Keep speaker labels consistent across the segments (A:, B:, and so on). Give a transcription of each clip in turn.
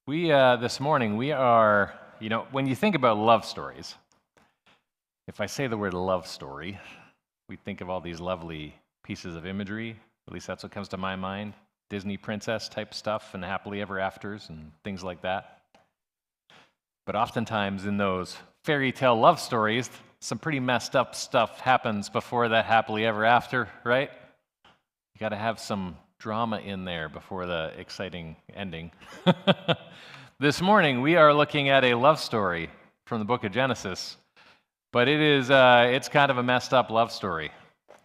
A: This morning, when you think about love stories, if I say the word love story, we think of all these lovely pieces of imagery. At least that's what comes to my mind. Disney princess type stuff and happily ever afters and things like that. But oftentimes in those fairy tale love stories, some pretty messed up stuff happens before that happily ever after, right? You got to have some drama in there before the exciting ending. This morning, we are looking at a love story from the book of Genesis, but it's kind of a messed up love story,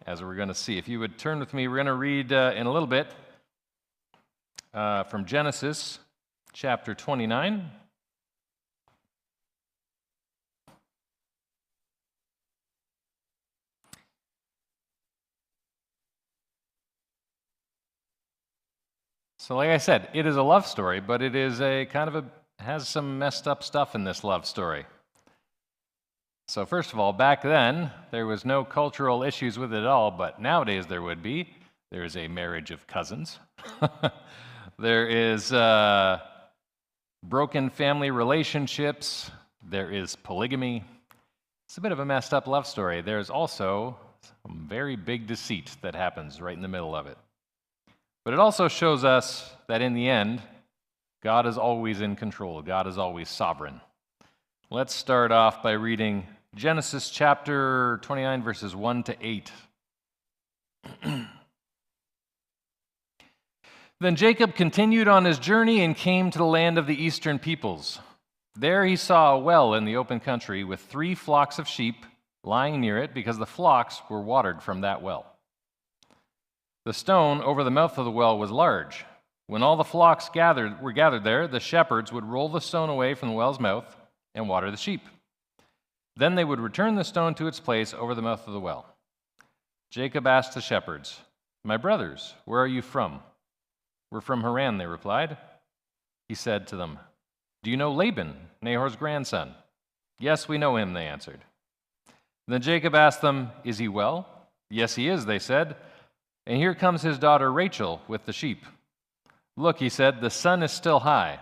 A: as we're going to see. If you would turn with me, we're going to read in a little bit from Genesis chapter 29. So like I said, it is a love story, but it is has some messed up stuff in this love story. So first of all, back then, there was no cultural issues with it at all, but nowadays there would be. There is a marriage of cousins. There is broken family relationships. There is polygamy. It's a bit of a messed up love story. There's also some very big deceit that happens right in the middle of it. But it also shows us that in the end, God is always in control. God is always sovereign. Let's start off by reading Genesis chapter 29, verses 1 to 8. Then Jacob continued on his journey and came to the land of the eastern peoples. There he saw a well in the open country with 3 flocks of sheep lying near it because the flocks were watered from that well. The stone over the mouth of the well was large. When all the flocks were gathered there, the shepherds would roll the stone away from the well's mouth and water the sheep. Then they would return the stone to its place over the mouth of the well. Jacob asked the shepherds, "My brothers, where are you from?" "We're from Haran," they replied. He said to them, "Do you know Laban, Nahor's grandson?" "Yes, we know him," they answered. Then Jacob asked them, "Is he well?" "Yes, he is," they said. "And here comes his daughter Rachel with the sheep." "Look," he said, "the sun is still high,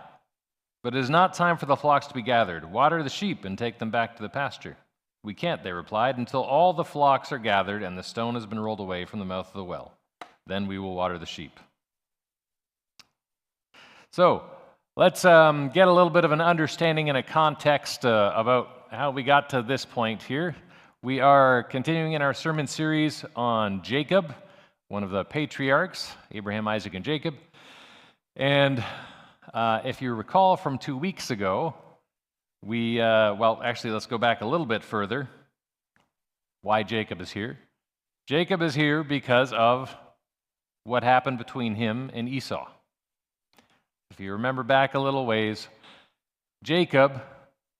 A: but it is not time for the flocks to be gathered. Water the sheep and take them back to the pasture." "We can't," they replied, "until all the flocks are gathered and the stone has been rolled away from the mouth of the well. Then we will water the sheep." So let's get a little bit of an understanding and a context about how we got to this point here. We are continuing in our sermon series on Jacob, one of the patriarchs, Abraham, Isaac, and Jacob. And if you recall from 2 weeks ago, let's go back a little bit further. Why Jacob is here. Jacob is here because of what happened between him and Esau. If you remember back a little ways, Jacob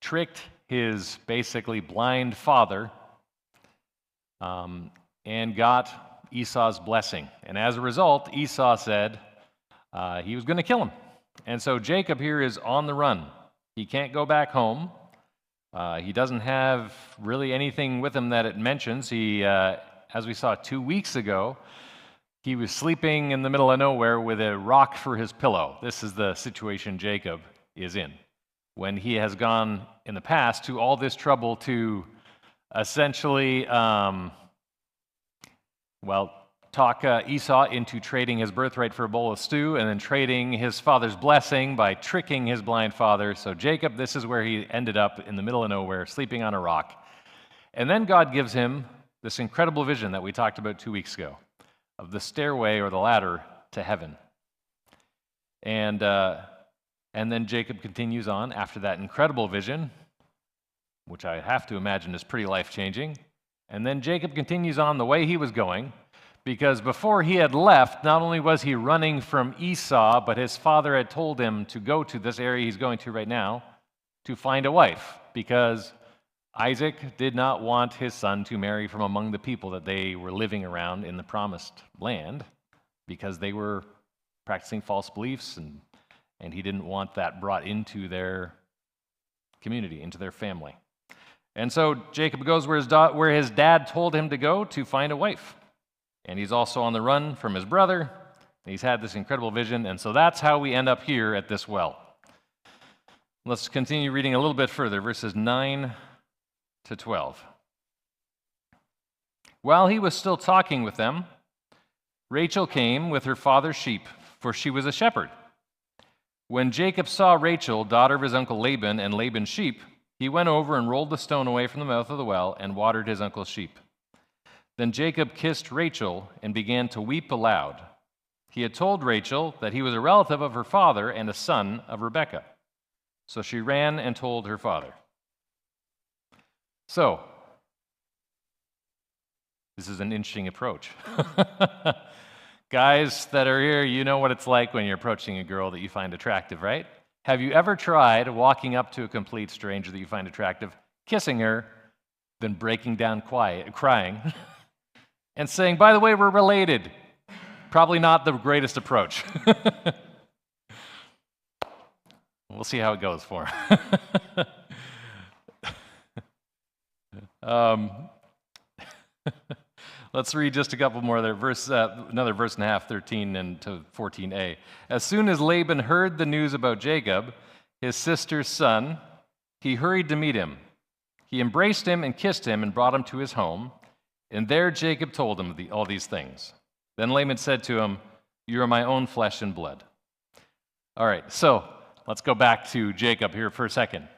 A: tricked his basically blind father and got Esau's blessing. And as a result, Esau said he was going to kill him. And so Jacob here is on the run. He can't go back home. He doesn't have really anything with him that it mentions. He, as we saw 2 weeks ago, he was sleeping in the middle of nowhere with a rock for his pillow. This is the situation Jacob is in when he has gone in the past to all this trouble to essentially talk Esau into trading his birthright for a bowl of stew and then trading his father's blessing by tricking his blind father. So Jacob, this is where he ended up in the middle of nowhere, sleeping on a rock. And then God gives him this incredible vision that we talked about 2 weeks ago of the stairway or the ladder to heaven. And then Jacob continues on after that incredible vision, which I have to imagine is pretty life-changing. And then Jacob continues on the way he was going, because before he had left, not only was he running from Esau, but his father had told him to go to this area he's going to right now to find a wife, because Isaac did not want his son to marry from among the people that they were living around in the promised land, because they were practicing false beliefs, and he didn't want that brought into their community, into their family. And so Jacob goes where his dad told him to go to find a wife. And he's also on the run from his brother. He's had this incredible vision, and so that's how we end up here at this well. Let's continue reading a little bit further, verses 9 to 12. While he was still talking with them, Rachel came with her father's sheep, for she was a shepherd. When Jacob saw Rachel, daughter of his uncle Laban, and Laban's sheep, he went over and rolled the stone away from the mouth of the well and watered his uncle's sheep. Then Jacob kissed Rachel and began to weep aloud. He had told Rachel that he was a relative of her father and a son of Rebekah. So she ran and told her father. So, this is an interesting approach. Guys that are here, you know what it's like when you're approaching a girl that you find attractive, right? Have you ever tried walking up to a complete stranger that you find attractive, kissing her, then breaking down crying, and saying, by the way, we're related? Probably not the greatest approach. We'll see how it goes for him. Let's read just a couple more there. Another verse and a half, 13 and to 14a. As soon as Laban heard the news about Jacob, his sister's son, he hurried to meet him. He embraced him and kissed him and brought him to his home. And there Jacob told him all these things. Then Laban said to him, "You are my own flesh and blood." All right, so let's go back to Jacob here for a second.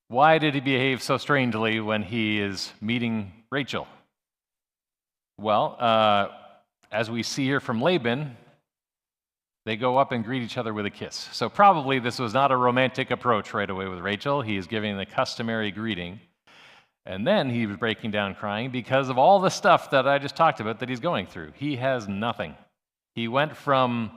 A: Why did he behave so strangely when he is meeting Rachel? Well, as we see here from Laban, they go up and greet each other with a kiss. So probably this was not a romantic approach right away with Rachel. He is giving the customary greeting. And then he was breaking down crying because of all the stuff that I just talked about that he's going through. He has nothing. He went from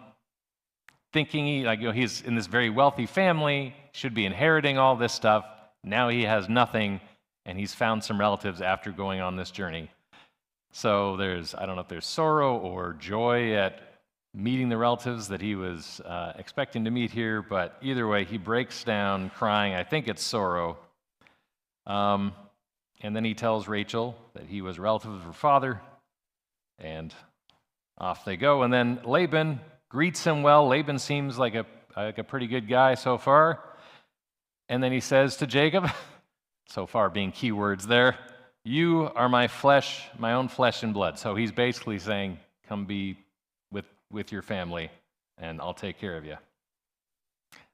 A: thinking he's in this very wealthy family, should be inheriting all this stuff. Now he has nothing, and he's found some relatives after going on this journey. So I don't know if there's sorrow or joy at meeting the relatives that he was expecting to meet here, but either way, he breaks down crying. I think it's sorrow. And then he tells Rachel that he was a relative of her father, and off they go. And then Laban greets him well. Laban seems like a pretty good guy so far. And then he says to Jacob, so far being key words there, "You are my flesh, my own flesh and blood." So he's basically saying, come be with your family, and I'll take care of you.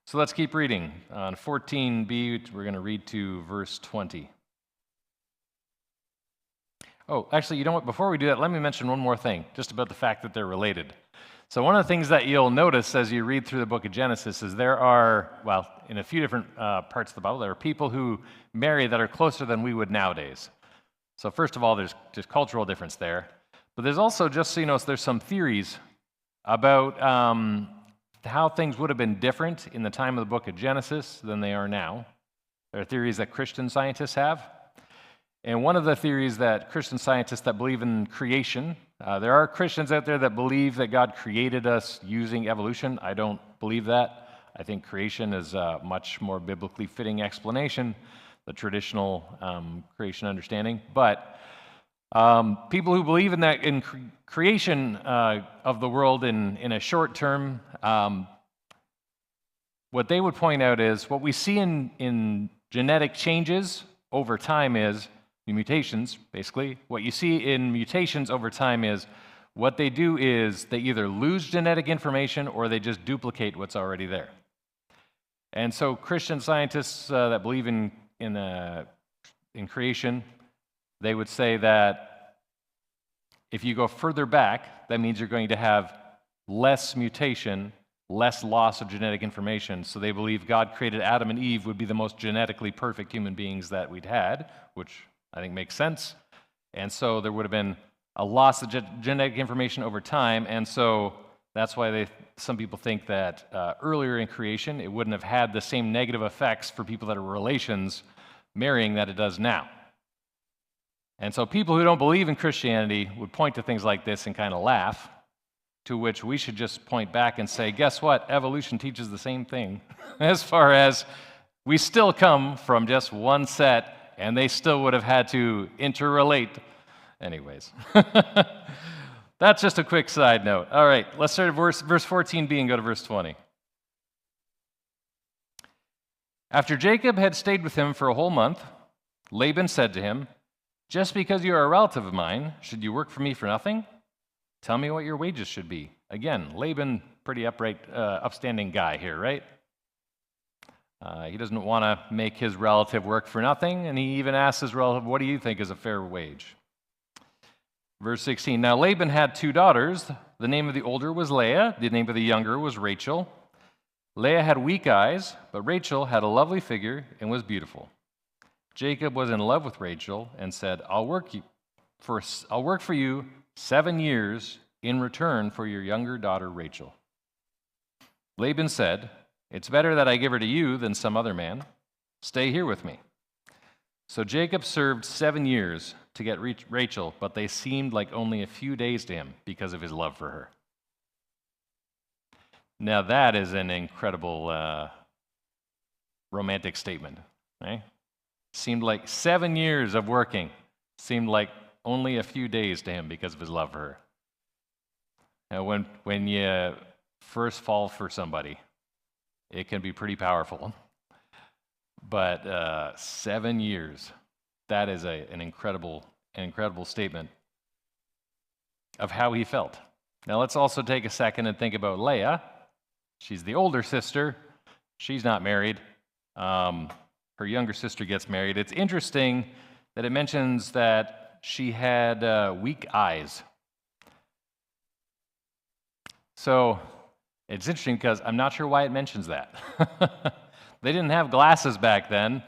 A: So let's keep reading. On 14b, we're going to read to verse 20. Oh, actually, you know what? Before we do that, let me mention one more thing, just about the fact that they're related. So one of the things that you'll notice as you read through the book of Genesis is there are, well, in a few different parts of the Bible, there are people who marry that are closer than we would nowadays. So first of all, there's just cultural difference there. But there's also, just so you know, there's some theories about how things would have been different in the time of the book of Genesis than they are now. There are theories that Christian scientists have. And one of the theories that Christian scientists that believe in creation, there are Christians out there that believe that God created us using evolution. I don't believe that. I think creation is a much more biblically fitting explanation, the traditional creation understanding. But people who believe in that, in creation of the world in a short term, what they would point out is what we see in genetic changes over time is the mutations, basically. What you see in mutations over time is what they do is they either lose genetic information or they just duplicate what's already there. And so Christian scientists that believe in creation, they would say that if you go further back, that means you're going to have less mutation, less loss of genetic information. So they believe God created Adam and Eve would be the most genetically perfect human beings that we'd had, which I think makes sense. And so there would have been a loss of genetic information over time. And so that's why some people think that earlier in creation, it wouldn't have had the same negative effects for people that are relations marrying that it does now. And so people who don't believe in Christianity would point to things like this and kind of laugh, to which we should just point back and say, guess what? Evolution teaches the same thing as far as we still come from just one set, and they still would have had to interrelate. Anyways, that's just a quick side note. All right, let's start at verse 14b and go to verse 20. After Jacob had stayed with him for a whole month, Laban said to him, "Just because you are a relative of mine, should you work for me for nothing? Tell me what your wages should be." Again, Laban, pretty upstanding guy here, right? He doesn't want to make his relative work for nothing, and he even asks his relative, "What do you think is a fair wage?" Verse 16, now Laban had 2 daughters. The name of the older was Leah. The name of the younger was Rachel. Leah had weak eyes, but Rachel had a lovely figure and was beautiful. Jacob was in love with Rachel and said, I'll work for you 7 years in return for your younger daughter Rachel. Laban said, it's better that I give her to you than some other man. Stay here with me. So Jacob served 7 years to get Rachel, but they seemed like only a few days to him because of his love for her. Now that is an incredible romantic statement, right? Seemed like 7 years of working seemed like only a few days to him because of his love for her. Now, when you first fall for somebody, it can be pretty powerful. But 7 years, that is an incredible statement of how he felt. Now let's also take a second and think about Leah. She's the older sister. She's not married. Her younger sister gets married. It's interesting that it mentions that she had weak eyes. So it's interesting because I'm not sure why it mentions that. They didn't have glasses back then.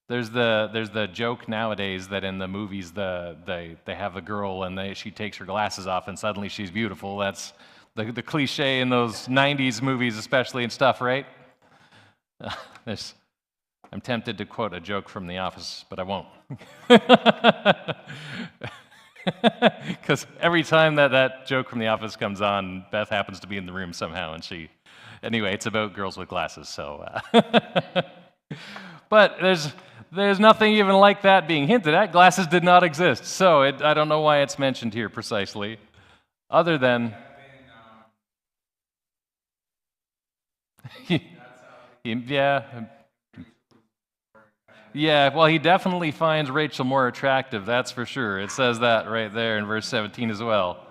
A: There's the joke nowadays that in the movies they have a girl and she takes her glasses off and suddenly she's beautiful. That's the cliche in those 90s movies especially and stuff, right? I'm tempted to quote a joke from The Office, but I won't. Because every time that joke from The Office comes on, Beth happens to be in the room somehow, and anyway, it's about girls with glasses, so. But there's nothing even like that being hinted at. Glasses did not exist, so I don't know why it's mentioned here precisely, other than. Yeah, well, he definitely finds Rachel more attractive, that's for sure. It says that right there in verse 17 as well.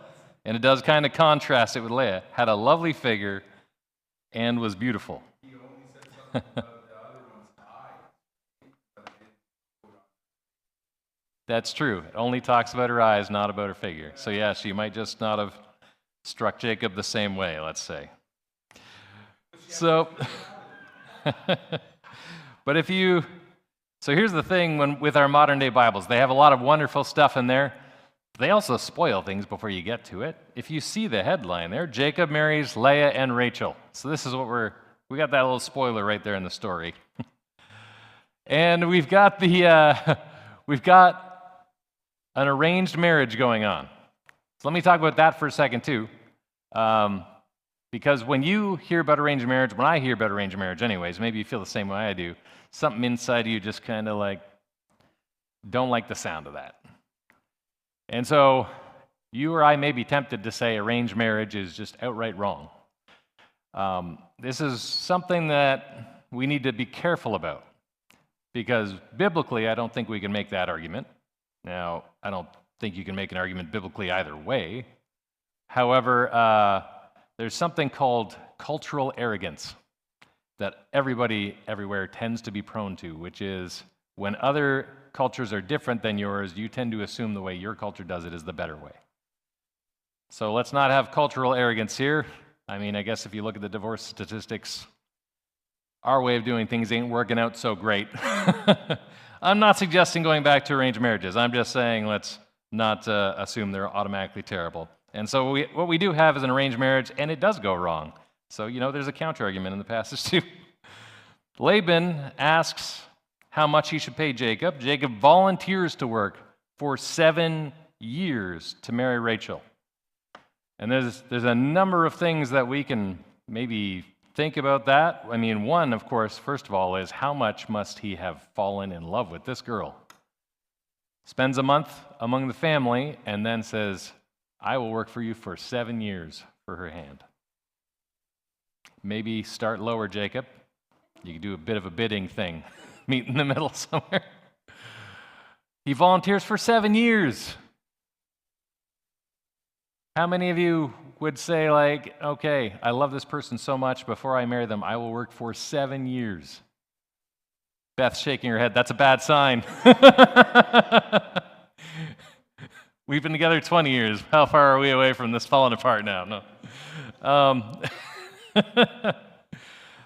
A: And it does kind of contrast it with Leah. Had a lovely figure and was beautiful. He only said something about the other one's eyes. That's true. It only talks about her eyes, not about her figure. So yeah, she might just not have struck Jacob the same way, let's say. So, but so here's the thing with our modern day Bibles. They have a lot of wonderful stuff in there. They also spoil things before you get to it. If you see the headline there, Jacob marries Leah and Rachel. So this is what we got that little spoiler right there in the story. And we've got an arranged marriage going on. So let me talk about that for a second too. Because when you hear about arranged marriage, when I hear about arranged marriage anyways, maybe you feel the same way I do, something inside of you just kind of like, don't like the sound of that. And so you or I may be tempted to say arranged marriage is just outright wrong. This is something that we need to be careful about, because biblically, I don't think we can make that argument. Now, I don't think you can make an argument biblically either way. However, there's something called cultural arrogance that everybody everywhere tends to be prone to, which is when other cultures are different than yours, you tend to assume the way your culture does it is the better way. So let's not have cultural arrogance here. I mean, I guess if you look at the divorce statistics, our way of doing things ain't working out so great. I'm not suggesting going back to arranged marriages. I'm just saying let's not assume they're automatically terrible. And so what we do have is an arranged marriage, and it does go wrong. So, there's a counter-argument in the passage too. Laban asks how much he should pay Jacob. Jacob volunteers to work for 7 years to marry Rachel. And there's a number of things that we can maybe think about that. I mean, one, of course, first of all, is how much must he have fallen in love with this girl? Spends a month among the family and then says, I will work for you for 7 years for her hand. Maybe start lower, Jacob. You can do a bit of a bidding thing, meet in the middle somewhere. He volunteers for 7 years. How many of you would say, like, okay, I love this person so much, before I marry them, I will work for 7 years? Beth's shaking her head. That's a bad sign. We've been together 20 years. How far are we away from this falling apart now? No.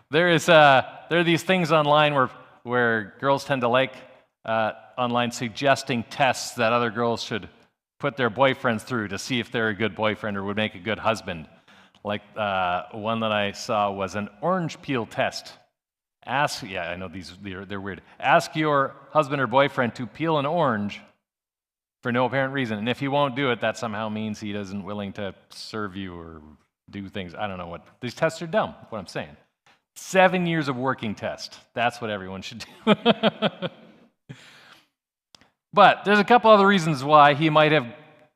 A: There are these things online where girls tend to like online suggesting tests that other girls should put their boyfriends through to see if they're a good boyfriend or would make a good husband. Like one that I saw was an orange peel test. I know they're weird. Ask your husband or boyfriend to peel an orange for no apparent reason, and if he won't do it, that somehow means he isn't willing to serve you or do things. I don't know what. These tests are dumb, what I'm saying. 7 years of working test. That's what everyone should do. But there's a couple other reasons why he might have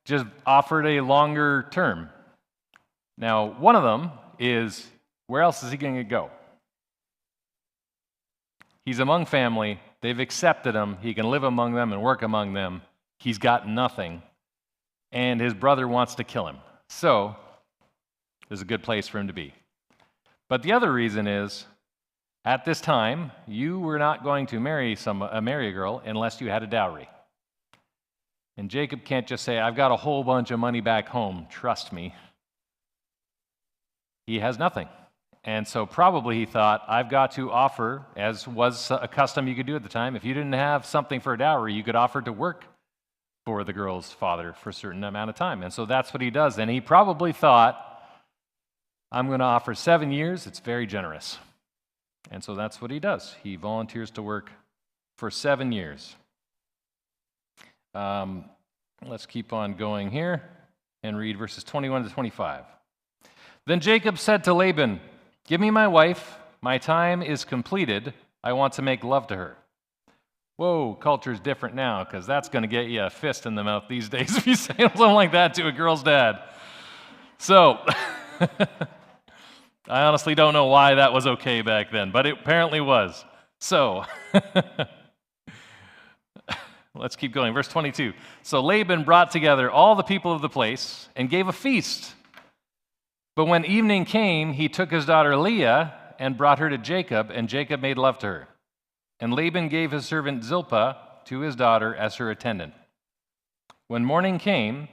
A: just offered a longer term. Now, one of them is, where else is he going to go? He's among family. They've accepted him. He can live among them and work among them. He's got nothing. And his brother wants to kill him. So, there's a good place for him to be. But the other reason is, at this time, you were not going to marry a girl unless you had a dowry. And Jacob can't just say, I've got a whole bunch of money back home, trust me. He has nothing. And so probably he thought, I've got to offer, as was a custom you could do at the time, if you didn't have something for a dowry, you could offer to work for the girl's father for a certain amount of time. And so that's what he does. And he probably thought, I'm going to offer 7 years. It's very generous. And so that's what he does. He volunteers to work for 7 years. Let's keep on going here and read verses 21 to 25. Then Jacob said to Laban, give me my wife. My time is completed. I want to make love to her. Whoa, culture's different now, because that's going to get you a fist in the mouth these days if you say something like that to a girl's dad. So, I honestly don't know why that was okay back then, but it apparently was. So, let's keep going. Verse 22. So Laban brought together all the people of the place and gave a feast. But when evening came, he took his daughter Leah and brought her to Jacob, and Jacob made love to her. And Laban gave his servant Zilpah to his daughter as her attendant. When morning came,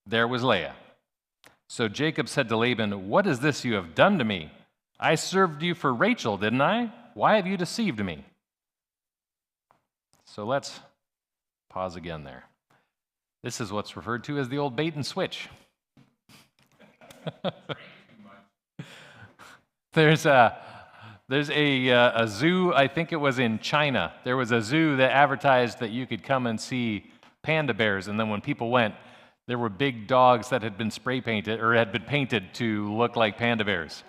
A: there was Leah. So Jacob said to Laban, what is this you have done to me? I served you for Rachel, didn't I? Why have you deceived me? So let's pause again there. This is what's referred to as the old bait and switch. There's a zoo, I think it was in China. There was a zoo that advertised that you could come and see panda bears, and then when people went, there were big dogs that had been spray painted or had been painted to look like panda bears.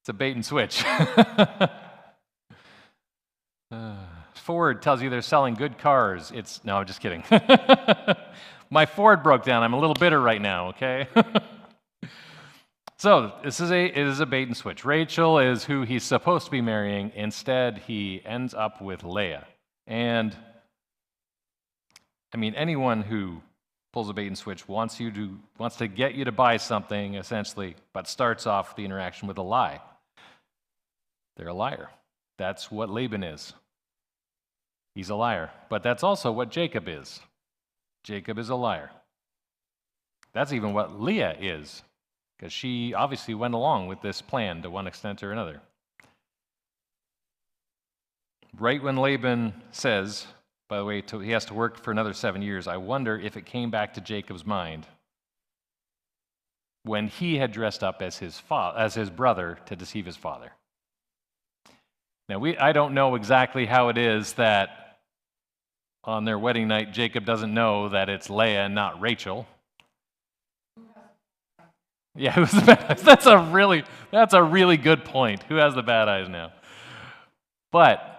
A: It's a bait and switch. Ford tells you they're selling good cars. No, I'm just kidding. My Ford broke down. I'm a little bitter right now, okay? So it is a bait and switch. Rachel is who he's supposed to be marrying. Instead, he ends up with Leah. And, I mean, anyone who pulls a bait and switch wants to get you to buy something, essentially, but starts off the interaction with a lie. They're a liar. That's what Laban is. He's a liar. But that's also what Jacob is. Jacob is a liar. That's even what Leah is, because she obviously went along with this plan to one extent or another. Right when Laban says, by the way, he has to work for another 7 years, I wonder if it came back to Jacob's mind when he had dressed up as his brother to deceive his father. Now, I don't know exactly how it is that on their wedding night, Jacob doesn't know that it's Leah and not Rachel. Yeah, who's the bad eyes? That's a really good point. Who has the bad eyes now? But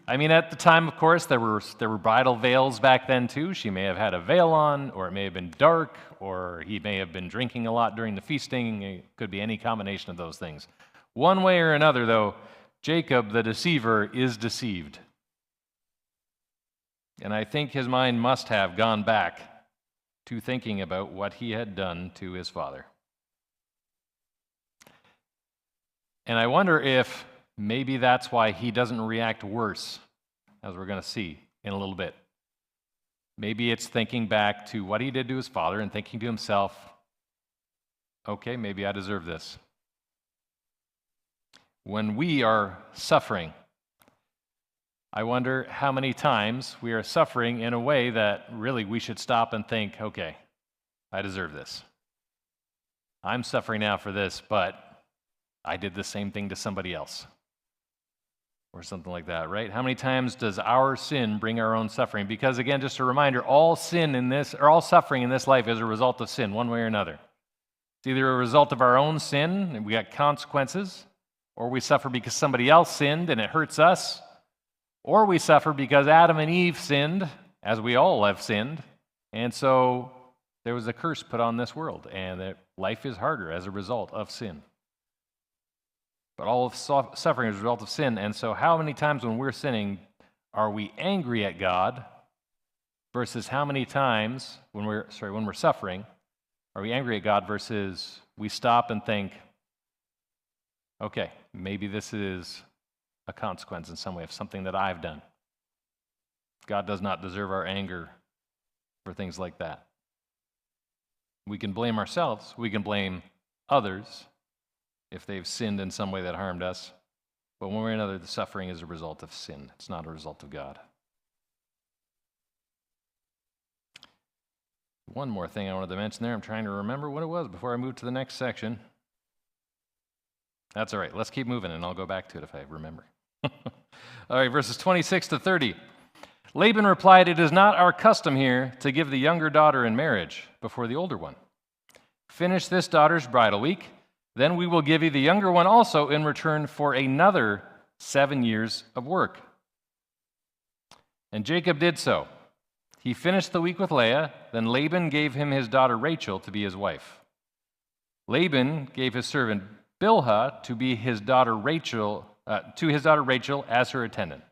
A: I mean, at the time, of course, there were bridal veils back then too. She may have had a veil on, or it may have been dark, or he may have been drinking a lot during the feasting. It could be any combination of those things. One way or another, though, Jacob, the deceiver, is deceived. And I think his mind must have gone back to thinking about what he had done to his father. And I wonder if maybe that's why he doesn't react worse, as we're going to see in a little bit. Maybe it's thinking back to what he did to his father and thinking to himself, okay, maybe I deserve this. When we are suffering, I wonder how many times we are suffering in a way that really we should stop and think, okay, I deserve this. I'm suffering now for this, but I did the same thing to somebody else. Or something like that, right? How many times does our sin bring our own suffering? Because again, just a reminder, all suffering in this life is a result of sin, one way or another. It's either a result of our own sin, and we got consequences, or we suffer because somebody else sinned and it hurts us, or we suffer because Adam and Eve sinned, as we all have sinned, and so there was a curse put on this world, and that life is harder as a result of sin. But all of suffering is a result of sin. And so how many times when we're sinning are we angry at God versus how many times when we're suffering are we angry at God versus we stop and think, okay, maybe this is a consequence in some way of something that I've done. God does not deserve our anger for things like that. We can blame ourselves. We can blame others if they've sinned in some way that harmed us. But one way or another, the suffering is a result of sin. It's not a result of God. One more thing I wanted to mention there. I'm trying to remember what it was before I move to the next section. That's all right. Let's keep moving, and I'll go back to it if I remember. All right, verses 26 to 30. Laban replied, "It is not our custom here to give the younger daughter in marriage before the older one. Finish this daughter's bridal week. Then we will give you the younger one also in return for another 7 years of work." And Jacob did so. He finished the week with Leah. Then Laban gave him his daughter Rachel to be his wife. Laban gave his servant Bilhah to be his daughter Rachel as her attendant.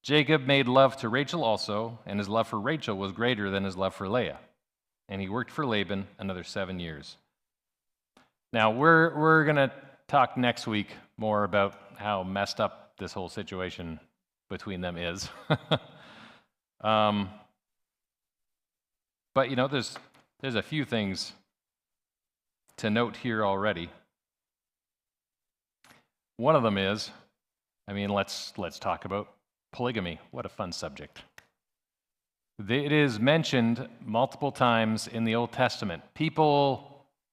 A: Jacob made love to Rachel also, and his love for Rachel was greater than his love for Leah. And he worked for Laban another 7 years. Now, we're going to talk next week more about how messed up this whole situation between them is. But, there's a few things to note here already. One of them is, let's talk about polygamy. What a fun subject. It is mentioned multiple times in the Old Testament.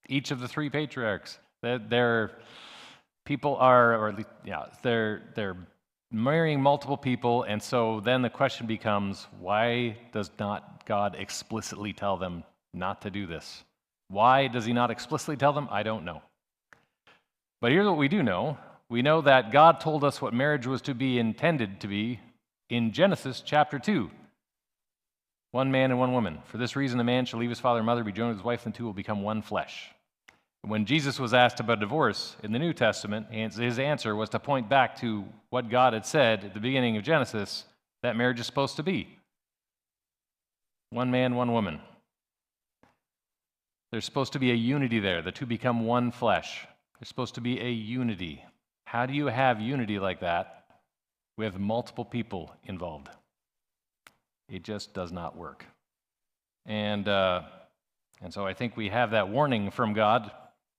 A: Each of the three patriarchs, they're marrying multiple people, and so then the question becomes, why does not God explicitly tell them not to do this? Why does he not explicitly tell them? I don't know. But here's what we do know. We know that God told us what marriage was to be intended to be in Genesis chapter 2. One man and one woman. For this reason, a man shall leave his father and mother, be joined with his wife, and the two will become one flesh. When Jesus was asked about divorce in the New Testament, his answer was to point back to what God had said at the beginning of Genesis that marriage is supposed to be. One man, one woman. There's supposed to be a unity there. The two become one flesh. There's supposed to be a unity. How do you have unity like that with multiple people involved? It just does not work. And so I think we have that warning from God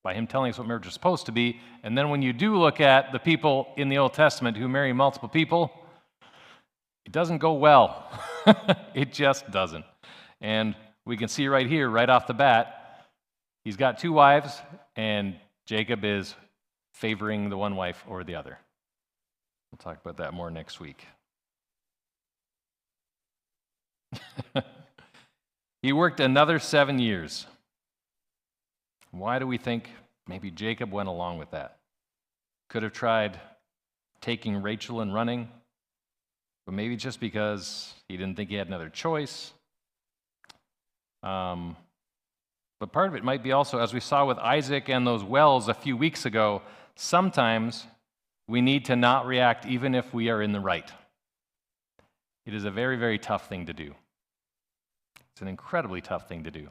A: by him telling us what marriage is supposed to be. And then when you do look at the people in the Old Testament who marry multiple people, it doesn't go well. It just doesn't. And we can see right here, right off the bat, he's got 2 wives, and Jacob is favoring the one wife over the other. We'll talk about that more next week. He worked another 7 years. Why do we think maybe Jacob went along with that? Could have tried taking Rachel and running, but maybe just because he didn't think he had another choice. But part of it might be also, as we saw with Isaac and those wells a few weeks ago, sometimes We need to not react even if we are in the right. It is a very, very tough thing to do. It's an incredibly tough thing to do.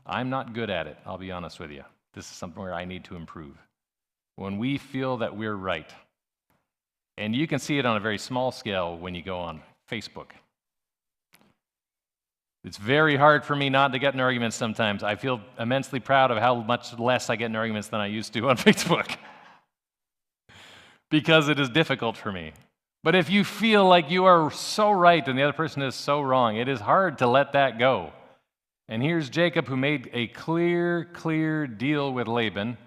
A: I'm not good at it, I'll be honest with you. This is something where I need to improve. When we feel that we're right, and you can see it on a very small scale when you go on Facebook. It's very hard for me not to get in arguments sometimes. I feel immensely proud of how much less I get in arguments than I used to on Facebook. Because it is difficult for me. But if you feel like you are so right and the other person is so wrong, it is hard to let that go. And here's Jacob, who made a clear deal with Laban.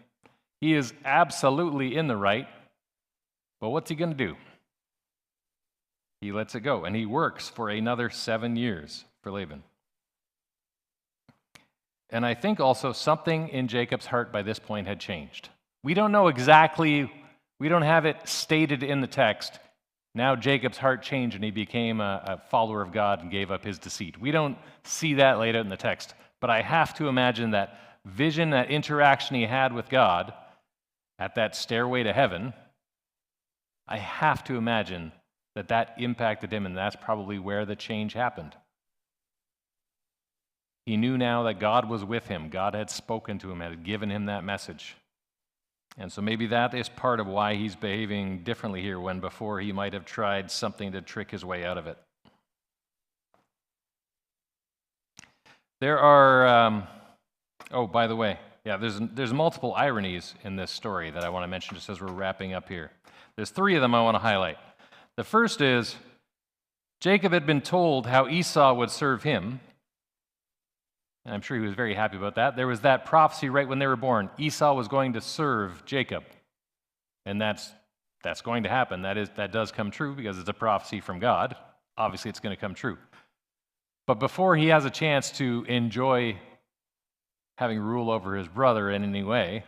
A: He is absolutely in the right. But what's he going to do? He lets it go, and he works for another 7 years for Laban. And I think also something in Jacob's heart by this point had changed. We don't know exactly, we don't have it stated in the text. Now Jacob's heart changed and he became a follower of God and gave up his deceit. We don't see that laid out in the text, but I have to imagine that vision, that interaction he had with God at that stairway to heaven, I have to imagine that that impacted him, and that's probably where the change happened. He knew now that God was with him. God had spoken to him, had given him that message. And so maybe that is part of why he's behaving differently here when before he might have tried something to trick his way out of it. There are, by the way, there's multiple ironies in this story that I want to mention just as we're wrapping up here. There's 3 of them I want to highlight. The first is, Jacob had been told how Esau would serve him, and I'm sure he was very happy about that. There was that prophecy right when they were born. Esau was going to serve Jacob, and that's going to happen. That does come true because it's a prophecy from God. Obviously, it's going to come true. But before he has a chance to enjoy having rule over his brother in any way,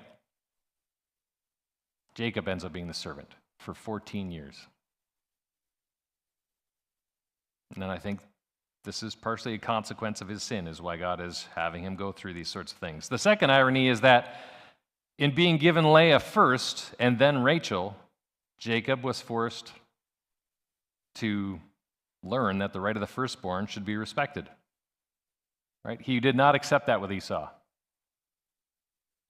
A: Jacob ends up being the servant for 14 years. And then I think this is partially a consequence of his sin, is why God is having him go through these sorts of things. The second irony is that in being given Leah first and then Rachel, Jacob was forced to learn that the right of the firstborn should be respected. Right? He did not accept that with Esau.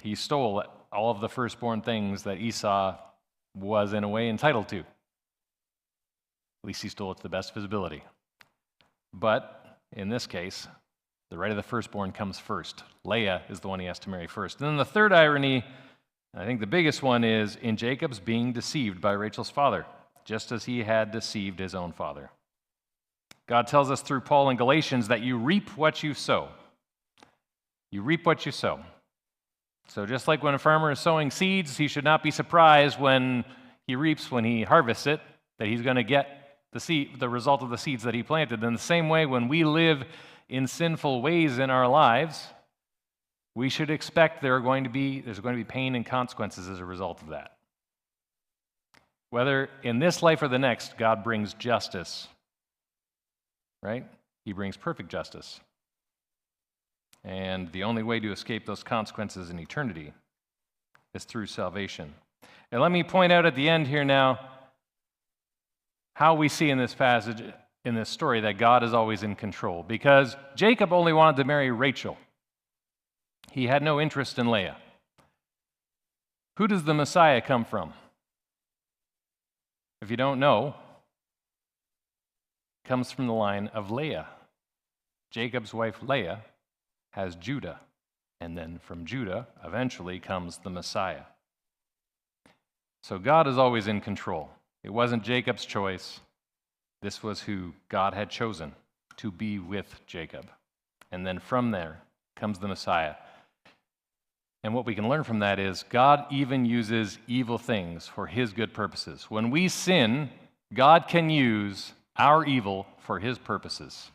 A: He stole all of the firstborn things that Esau was in a way entitled to. At least he stole it to the best of his ability. But in this case, the right of the firstborn comes first. Leah is the one he has to marry first. And then the third irony, I think the biggest one, is in Jacob's being deceived by Rachel's father, just as he had deceived his own father. God tells us through Paul in Galatians that you reap what you sow. You reap what you sow. So just like when a farmer is sowing seeds, he should not be surprised when he reaps, when he harvests it, that he's going to get the result of the seeds that he planted. In the same way, when we live in sinful ways in our lives, we should expect there's going to be pain and consequences as a result of that. Whether in this life or the next, God brings justice, right? He brings perfect justice. And the only way to escape those consequences in eternity is through salvation. And let me point out at the end here now how we see in this passage, in this story, that God is always in control. Because Jacob only wanted to marry Rachel. He had no interest in Leah. Who does the Messiah come from? If you don't know, it comes from the line of Leah. Jacob's wife Leah has Judah, and then from Judah eventually comes the Messiah. So God is always in control. It wasn't Jacob's choice. This was who God had chosen to be with Jacob. And then from there comes the Messiah. And what we can learn from that is God even uses evil things for his good purposes. When we sin, God can use our evil for his purposes.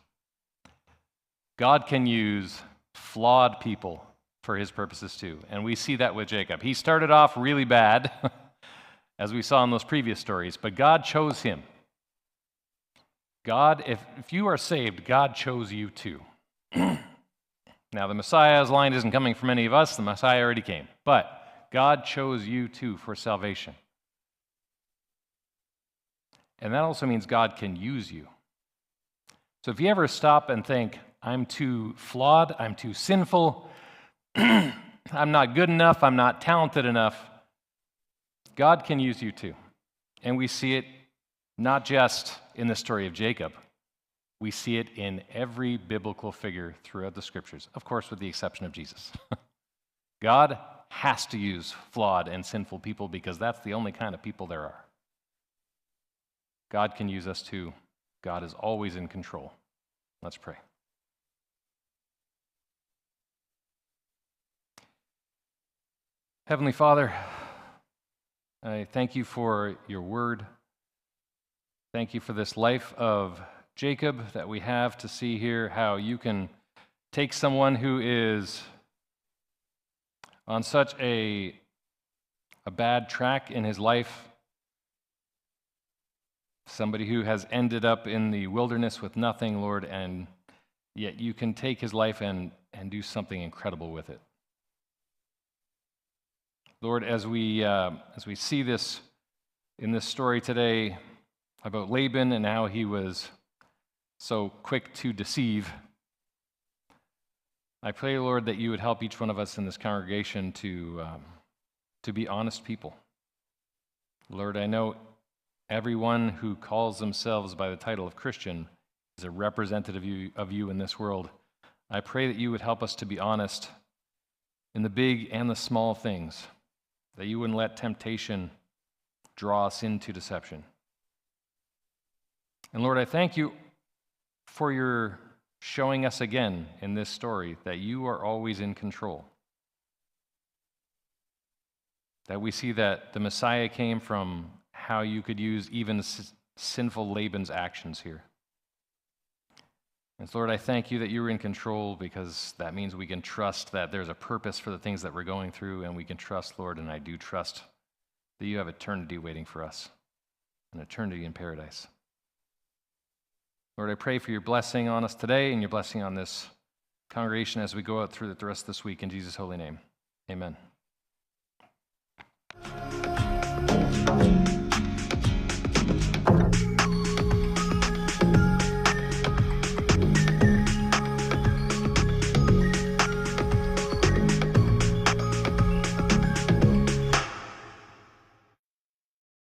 A: God can use flawed people for his purposes too. And we see that with Jacob. He started off really bad, as we saw in those previous stories, but God chose him. God, if you are saved, God chose you too. Now, the Messiah's line isn't coming from any of us. The Messiah already came. But God chose you too for salvation. And that also means God can use you. So if you ever stop and think, I'm too flawed, I'm too sinful, I'm not good enough, I'm not talented enough, God can use you too. And we see it not just in the story of Jacob. We see it in every biblical figure throughout the scriptures, of course, with the exception of Jesus. God has to use flawed and sinful people because that's the only kind of people there are. God can use us too. God is always in control. Let's pray. Heavenly Father, I thank you for your word. Thank you for this life of Jacob that we have to see here, how you can take someone who is on such a bad track in his life, somebody who has ended up in the wilderness with nothing, Lord, and yet you can take his life and do something incredible with it. Lord, as we see this in this story today about Laban and how he was so quick to deceive, I pray, Lord, that you would help each one of us in this congregation to be honest people. Lord, I know everyone who calls themselves by the title of Christian is a representative of you in this world. I pray that you would help us to be honest in the big and the small things, that you wouldn't let temptation draw us into deception. And Lord, I thank you for your showing us again in this story that you are always in control. That we see that the Messiah came from how you could use even sinful Laban's actions here. And so, Lord, I thank you that you're in control because that means we can trust that there's a purpose for the things that we're going through, and we can trust, Lord, and I do trust that you have eternity waiting for us, an eternity in paradise. Lord, I pray for your blessing on us today and your blessing on this congregation as we go out through the rest of this week. In Jesus' holy name, amen.